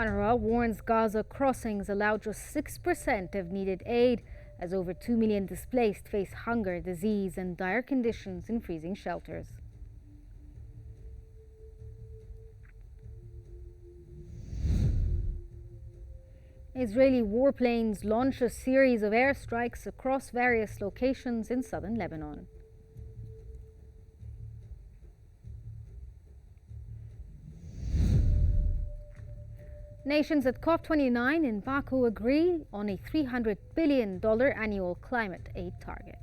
UNRWA warns Gaza crossings allow just 6% of needed aid, as over 2 million displaced face hunger, disease and dire conditions in freezing shelters. Israeli warplanes launch a series of airstrikes across various locations in southern Lebanon. Nations at COP29 in Baku agree on a $300 billion annual climate aid target.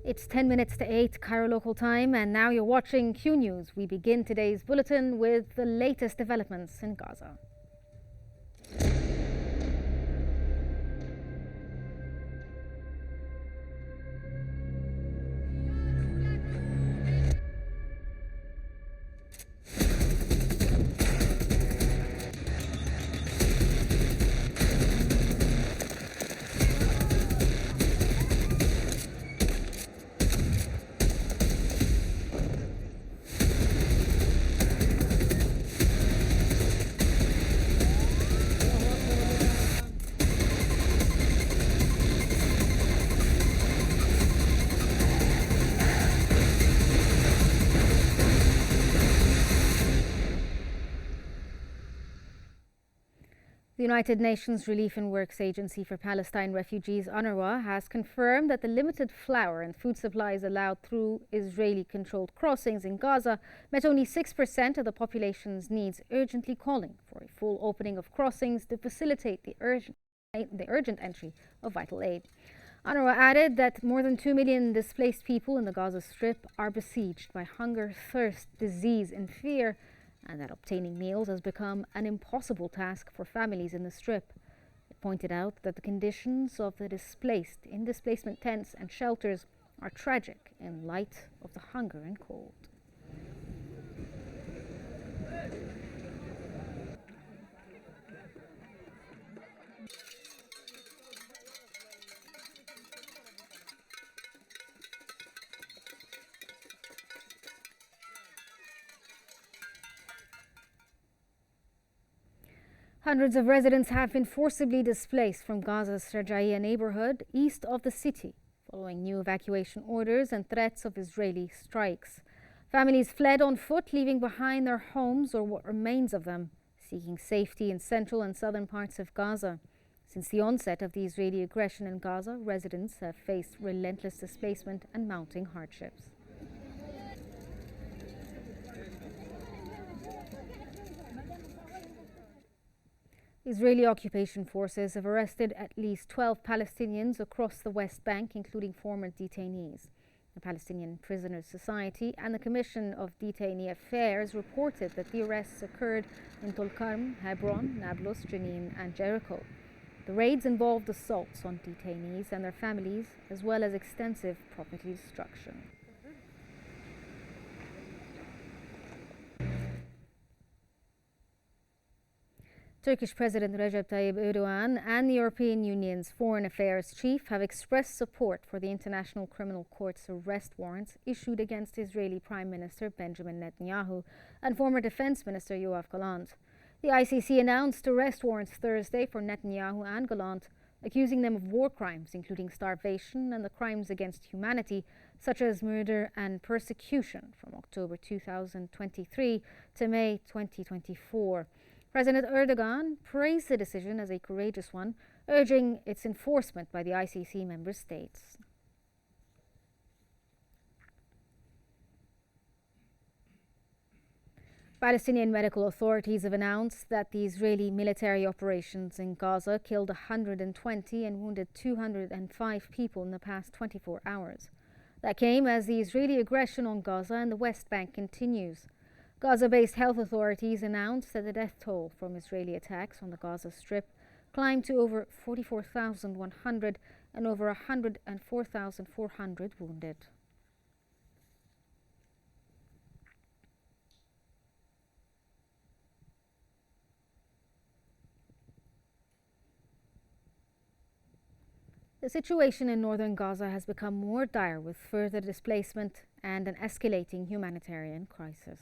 It's 10 minutes to 8 Cairo local time, and now you're watching Q News. We begin today's bulletin with the latest developments in Gaza. The United Nations Relief and Works Agency for Palestine Refugees, UNRWA, has confirmed that the limited flour and food supplies allowed through Israeli-controlled crossings in Gaza met only 6% of the population's needs, urgently calling for a full opening of crossings to facilitate the urgent entry of vital aid. UNRWA added that more than 2 million displaced people in the Gaza Strip are besieged by hunger, thirst, disease and fear, and that obtaining meals has become an impossible task for families in the Strip. It pointed out that the conditions of the displaced in displacement tents and shelters are tragic in light of the hunger and cold. Hundreds of residents have been forcibly displaced from Gaza's Shajaiya neighborhood east of the city, following new evacuation orders and threats of Israeli strikes. Families fled on foot, leaving behind their homes or what remains of them, seeking safety in central and southern parts of Gaza. Since the onset of the Israeli aggression in Gaza, residents have faced relentless displacement and mounting hardships. Israeli occupation forces have arrested at least 12 Palestinians across the West Bank, including former detainees. The Palestinian Prisoners Society and the Commission of Detainee Affairs reported that the arrests occurred in Tulkarm, Hebron, Nablus, Jenin and Jericho. The raids involved assaults on detainees and their families, as well as extensive property destruction. Turkish President Recep Tayyip Erdogan and the European Union's Foreign Affairs Chief have expressed support for the International Criminal Court's arrest warrants issued against Israeli Prime Minister Benjamin Netanyahu and former Defense Minister Yoav Gallant. The ICC announced arrest warrants Thursday for Netanyahu and Gallant, accusing them of war crimes, including starvation and the crimes against humanity, such as murder and persecution from October 2023 to May 2024. President Erdogan praised the decision as a courageous one, urging its enforcement by the ICC member states. Palestinian medical authorities have announced that the Israeli military operations in Gaza killed 120 and wounded 205 people in the past 24 hours. That came as the Israeli aggression on Gaza and the West Bank continues. Gaza-based health authorities announced that the death toll from Israeli attacks on the Gaza Strip climbed to over 44,100 and over 104,400 wounded. The situation in northern Gaza has become more dire with further displacement and an escalating humanitarian crisis.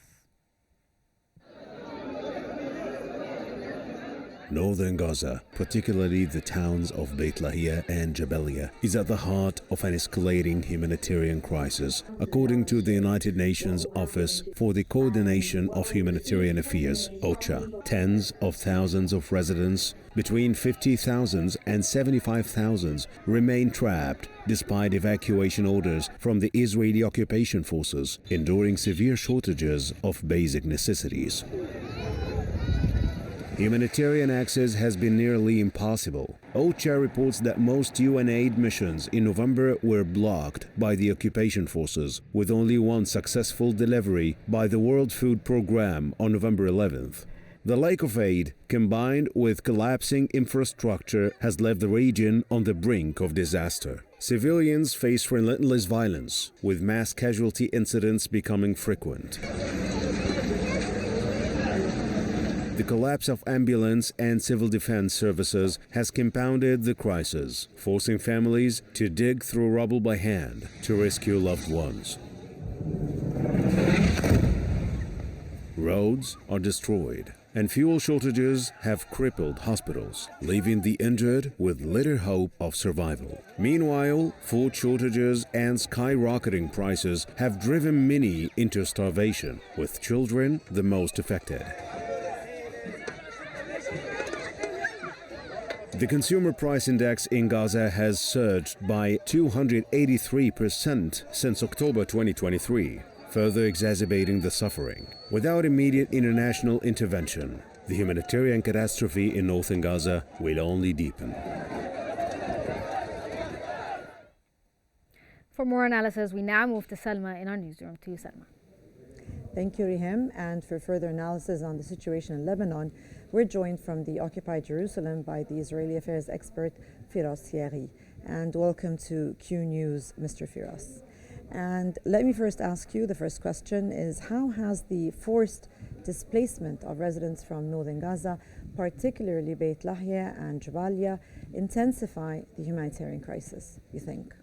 Northern Gaza, particularly the towns of Beit Lahia and Jabalia, is at the heart of an escalating humanitarian crisis, according to the United Nations Office for the Coordination of Humanitarian Affairs, OCHA. Tens of thousands of residents, between 50,000 and 75,000, remain trapped despite evacuation orders from the Israeli occupation forces, enduring severe shortages of basic necessities. Humanitarian access has been nearly impossible. OCHA reports that most UN aid missions in November were blocked by the occupation forces, with only one successful delivery by the World Food Programme on November 11th. The lack of aid, combined with collapsing infrastructure, has left the region on the brink of disaster. Civilians face relentless violence, with mass casualty incidents becoming frequent. The collapse of ambulance and civil defense services has compounded the crisis, forcing families to dig through rubble by hand to rescue loved ones. Roads are destroyed, and fuel shortages have crippled hospitals, leaving the injured with little hope of survival. Meanwhile, food shortages and skyrocketing prices have driven many into starvation, with children the most affected. The consumer price index in Gaza has surged by 283% since October 2023, further exacerbating the suffering. Without immediate international intervention, the humanitarian catastrophe in northern Gaza will only deepen. For more analysis, we now move to Selma in our newsroom. To Selma. Thank you, Riham. And for further analysis on the situation in Lebanon, we're joined from the occupied Jerusalem by the Israeli affairs expert Firas Yaghhi. And welcome to Qnews, Mr. Firas. And let me first ask you, the first question is, how has the forced displacement of residents from northern Gaza, particularly Beit Lahia and Jabalia, intensify the humanitarian crisis, you think?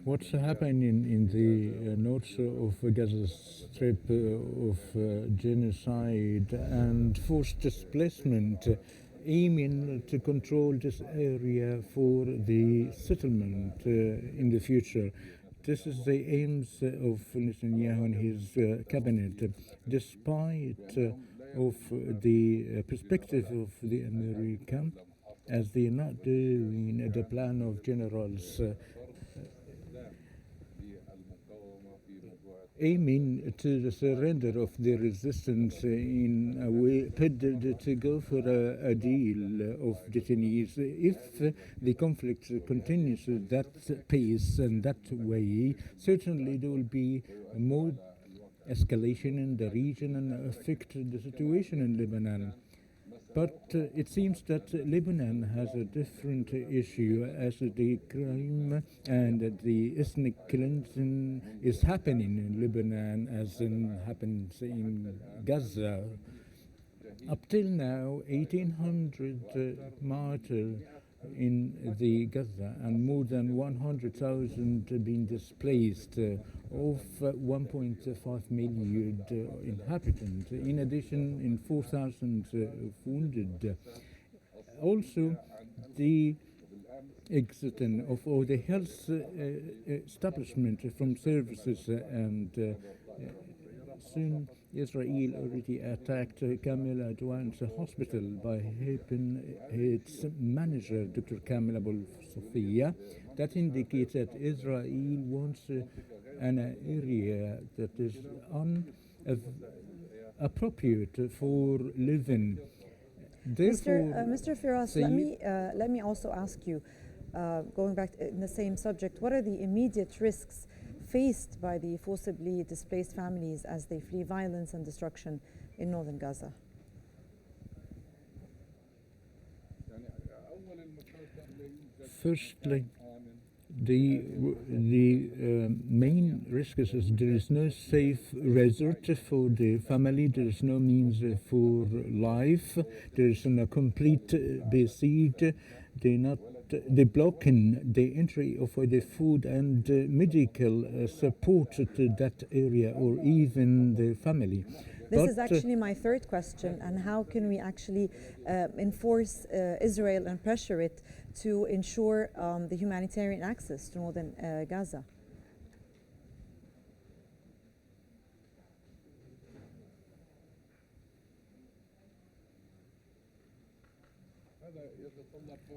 What's happening in the north of Gaza Strip of genocide and forced displacement, aiming to control this area for the settlement in the future. This is the aims of Netanyahu and his cabinet, despite of the perspective of the American, as they are not doing the plan of generals aiming to the surrender of the resistance in a way to go for a deal of detainees. If the conflict continues at that pace and that way, certainly there will be more escalation in the region and affect the situation in Lebanon. But it seems that Lebanon has a different issue, as the crime and the ethnic cleansing is happening in Lebanon as happens in Gaza. Up till now, 1,800 martyrs in the Gaza and more than 100,000 being displaced of 1.5 million inhabitants. In addition, in 4,000 wounded. Also, the exiting of all the health establishment from services and soon Israel already attacked Kamel Adwan's hospital by helping its manager, Dr. Kamel Abu Sofia. That indicates that Israel wants an area that is appropriate for living. Mr. Firas, let me also ask you, going back in the same subject, what are the immediate risks faced by the forcibly displaced families as they flee violence and destruction in northern Gaza? Firstly, the main risk is there is no safe resort for the family, there is no means for life, there is a complete besiege, they blocking the entry of the food and medical support to that area or even the family. This is actually my third question, and how can we actually enforce Israel and pressure it to ensure the humanitarian access to northern Gaza?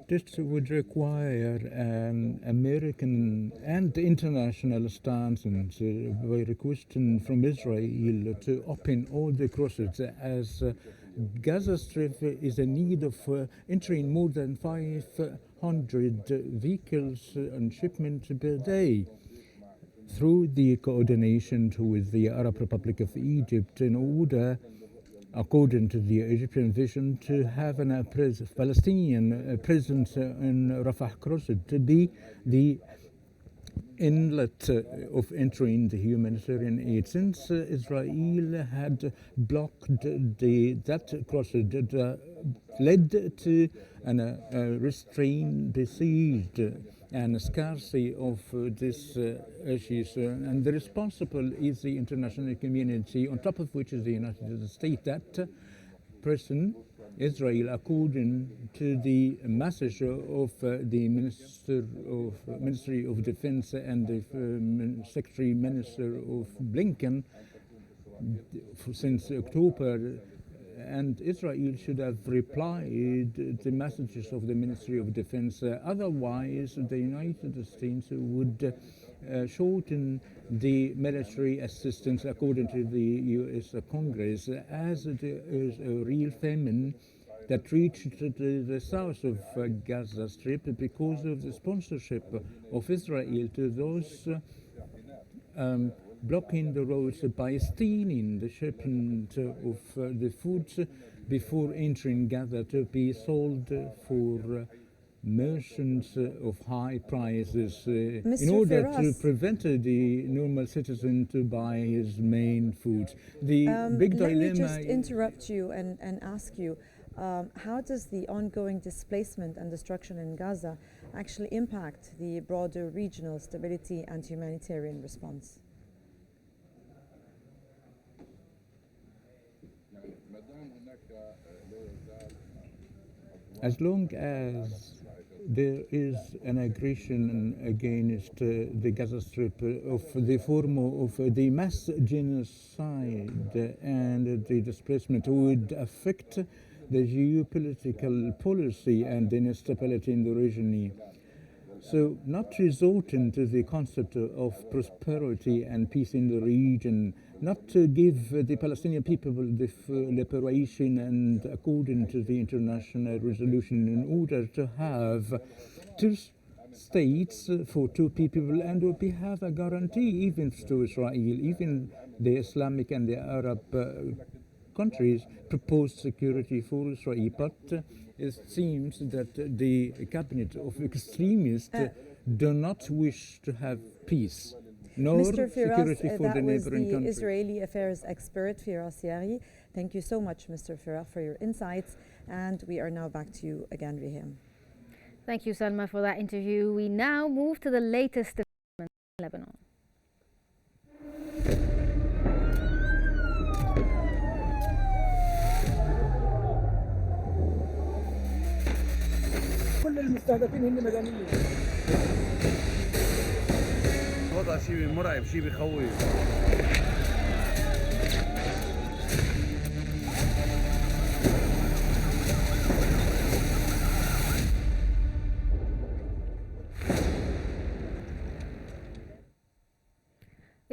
This would require an American and international stance by requesting from Israel to open all the crossings, as Gaza Strip is in need of entering more than 500 vehicles and shipments per day, through the coordination with the Arab Republic of Egypt, in order, according to the Egyptian vision, to have a Palestinian presence in Rafah crossing to be the inlet of entering the humanitarian aid. Since Israel had blocked that crossing, that led to a restrained, besieged, and scarcity of these issues, and the responsible is the international community, on top of which is the United States. That person, Israel, according to the message of the Ministry of Defense and the Secretary Minister of Blinken since October, and Israel should have replied the messages of the Ministry of Defense. Otherwise, the United States would shorten the military assistance, according to the U.S. Congress, as there is a real famine that reached the south of Gaza Strip because of the sponsorship of Israel to those blocking the roads by stealing the shipment of the foods before entering Gaza to be sold for merchants of high prices in order to prevent the normal citizen to buy his main foods. The big dilemma... Let me just interrupt you and ask you, how does the ongoing displacement and destruction in Gaza actually impact the broader regional stability and humanitarian response? As long as there is an aggression against the Gaza Strip of the form of the mass genocide and the displacement would affect the geopolitical policy and the instability in the region. So not resorting to the concept of prosperity and peace in the region, not to give the Palestinian people the liberation and according to the international resolution, in order to have two states for two people, and we have a guarantee even to Israel, even the Islamic and the Arab countries proposed security for Israel, but it seems that the cabinet of extremists do not wish to have peace, nor Mr. security Firas, for the neighboring countries. That was the Israeli affairs expert, Firas Yaghri. Thank you so much, Mr. Firas, for your insights. And we are now back to you again, Riham. Thank you, Salma, for that interview. We now move to the latest developments in Lebanon. كل المستهدفين هن مدنيين. وضع شيء مرعب، شيء بخوف.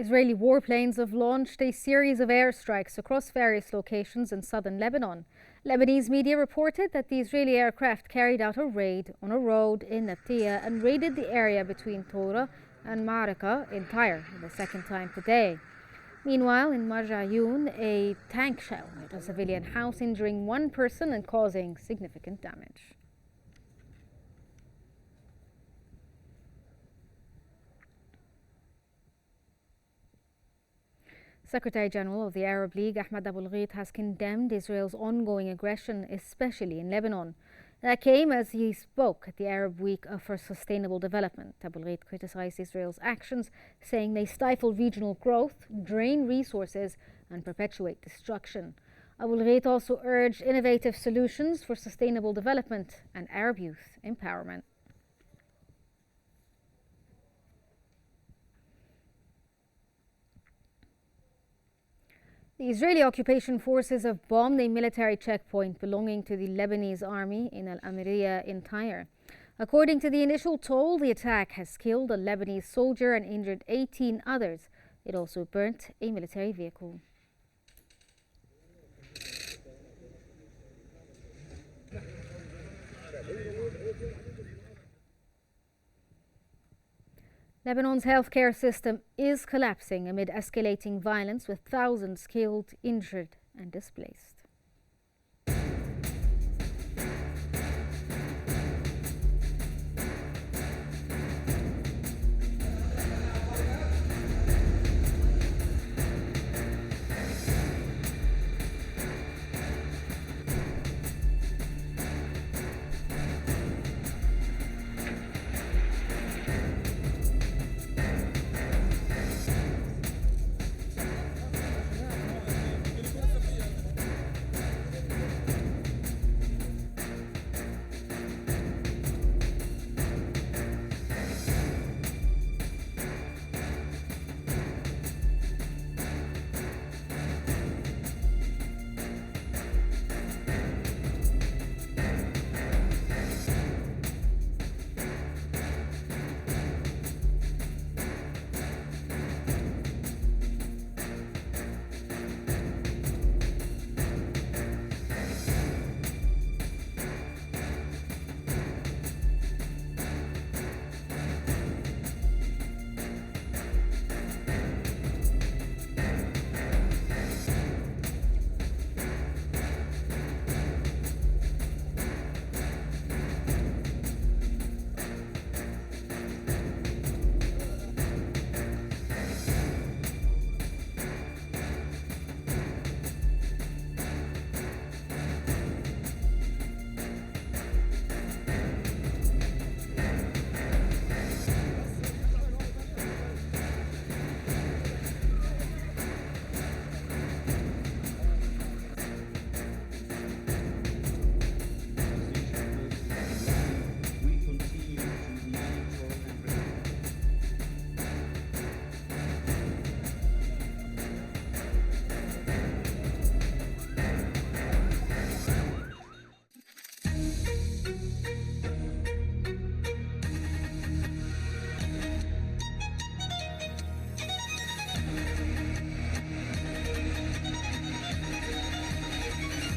Israeli warplanes have launched a series of airstrikes across various locations in southern Lebanon. Lebanese media reported that the Israeli aircraft carried out a raid on a road in Natia and raided the area between Tora and Marika in Tyre for the second time today. Meanwhile, in Marjayun, a tank shell hit a civilian house, injuring one person and causing significant damage. Secretary General of the Arab League, Ahmed Abul-Gheit, has condemned Israel's ongoing aggression, especially in Lebanon. That came as he spoke at the Arab Week for Sustainable Development. Abul-Gheit criticized Israel's actions, saying they stifle regional growth, drain resources, and perpetuate destruction. Abul-Gheit also urged innovative solutions for sustainable development and Arab youth empowerment. The Israeli occupation forces have bombed a military checkpoint belonging to the Lebanese army in Al Amiriya in Tyre. According to the initial toll, the attack has killed a Lebanese soldier and injured 18 others. It also burnt a military vehicle. Lebanon's healthcare system is collapsing amid escalating violence, with thousands killed, injured, and displaced.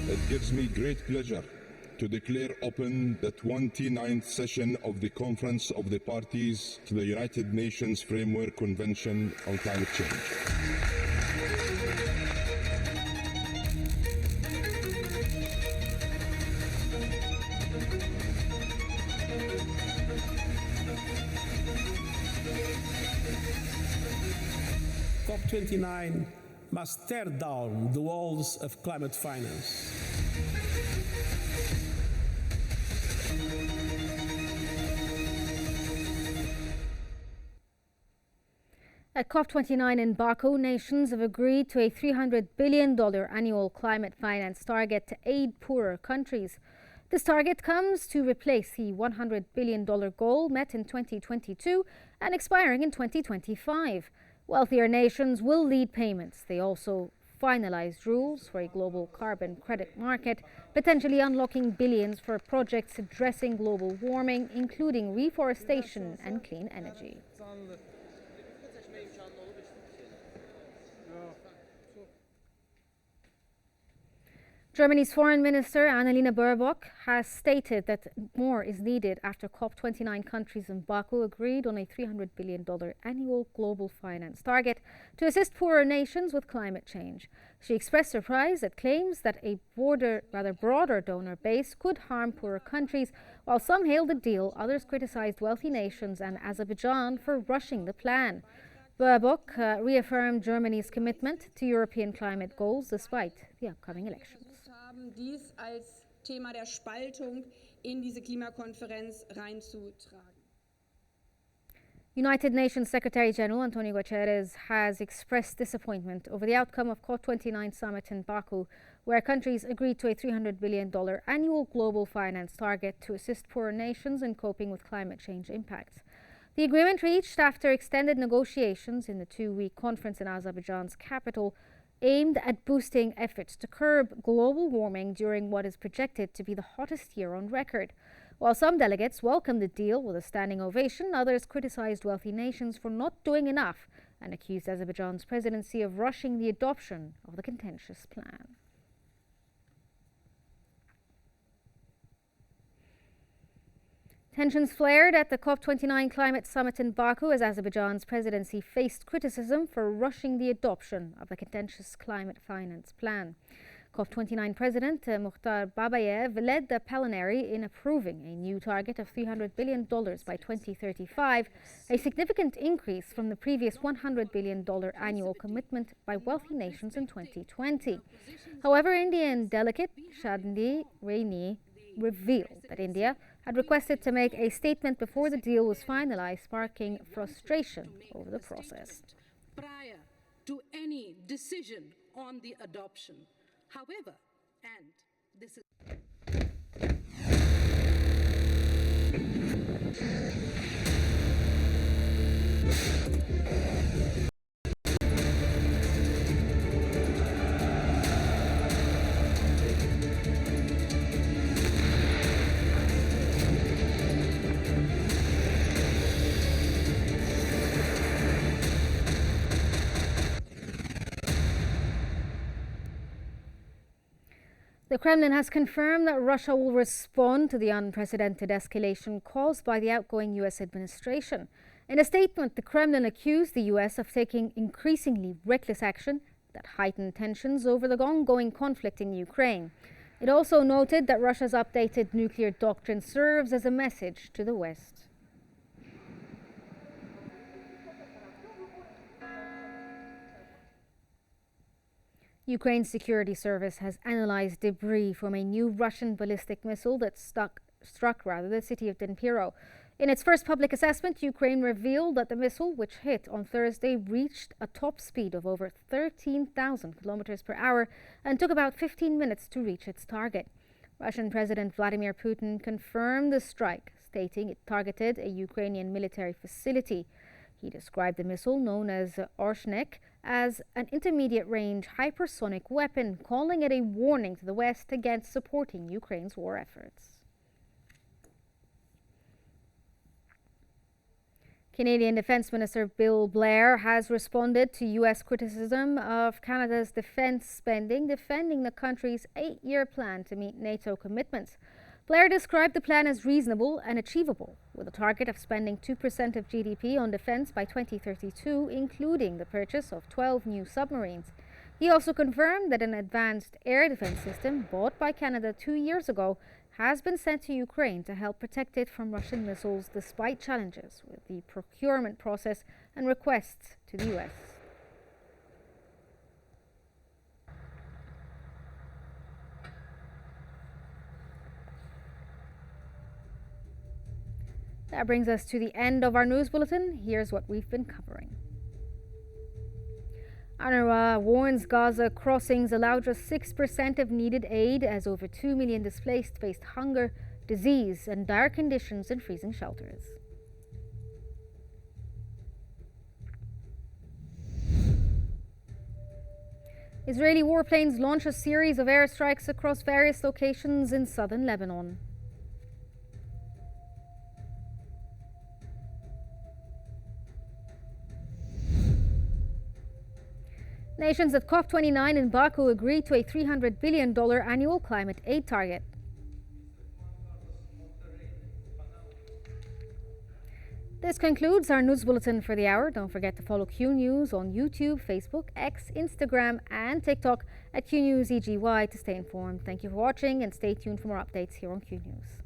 It gives me great pleasure to declare open the 29th session of the Conference of the Parties to the United Nations Framework Convention on Climate Change. COP29 must tear down the walls of climate finance. At COP29 in Baku, nations have agreed to a $300 billion annual climate finance target to aid poorer countries. This target comes to replace the $100 billion goal met in 2022 and expiring in 2025. Wealthier nations will lead payments. They also finalized rules for a global carbon credit market, potentially unlocking billions for projects addressing global warming, including reforestation and clean energy. Germany's Foreign Minister Annalena Baerbock has stated that more is needed after COP29 countries in Baku agreed on a $300 billion annual global finance target to assist poorer nations with climate change. She expressed surprise at claims that a broader donor base could harm poorer countries. While some hailed the deal, others criticized wealthy nations and Azerbaijan for rushing the plan. Baerbock reaffirmed Germany's commitment to European climate goals despite the upcoming elections. Dies als Thema der Spaltung in diese Klimakonferenz reinzutragen. United Nations Secretary General Antonio Guterres has expressed disappointment over the outcome of COP29 summit in Baku, where countries agreed to a $300 billion annual global finance target to assist poorer nations in coping with climate change impacts. The agreement reached after extended negotiations in the two-week conference in Azerbaijan's capital aimed at boosting efforts to curb global warming during what is projected to be the hottest year on record. While some delegates welcomed the deal with a standing ovation, others criticized wealthy nations for not doing enough and accused Azerbaijan's presidency of rushing the adoption of the contentious plan. Tensions flared at the COP29 climate summit in Baku as Azerbaijan's presidency faced criticism for rushing the adoption of the contentious climate finance plan. COP29 President Mukhtar Babayev led the plenary in approving a new target of $300 billion by 2035, a significant increase from the previous $100 billion annual commitment by wealthy nations in 2020. However, Indian delegate Shadni Raini revealed that India had requested to make a statement before the deal was finalized, sparking frustration over the process. Prior to any decision on the adoption. However, and this is The Kremlin has confirmed that Russia will respond to the unprecedented escalation caused by the outgoing U.S. administration. In a statement, the Kremlin accused the U.S. of taking increasingly reckless action that heightened tensions over the ongoing conflict in Ukraine. It also noted that Russia's updated nuclear doctrine serves as a message to the West. Ukraine's security service has analyzed debris from a new Russian ballistic missile that struck the city of Dnipro. In its first public assessment, Ukraine revealed that the missile, which hit on Thursday, reached a top speed of over 13,000 kilometers per hour and took about 15 minutes to reach its target. Russian President Vladimir Putin confirmed the strike, stating it targeted a Ukrainian military facility. He described the missile, known as Orshnik, as an intermediate-range hypersonic weapon, calling it a warning to the West against supporting Ukraine's war efforts. Canadian Defence Minister Bill Blair has responded to U.S. criticism of Canada's defence spending, defending the country's 8-year plan to meet NATO commitments. Blair described the plan as reasonable and achievable, with a target of spending 2% of GDP on defence by 2032, including the purchase of 12 new submarines. He also confirmed that an advanced air defence system bought by Canada 2 years ago has been sent to Ukraine to help protect it from Russian missiles, despite challenges with the procurement process and requests to the US. That brings us to the end of our news bulletin. Here's what we've been covering. UNRWA warns Gaza crossings allow just 6% of needed aid as over 2 million displaced faced hunger, disease, and dire conditions in freezing shelters. Israeli warplanes launch a series of airstrikes across various locations in southern Lebanon. Nations at COP29 in Baku agreed to a $300 billion annual climate aid target. This concludes our news bulletin for the hour. Don't forget to follow Q News on YouTube, Facebook, X, Instagram and TikTok at Qnews EGY to stay informed. Thank you for watching and stay tuned for more updates here on Q News.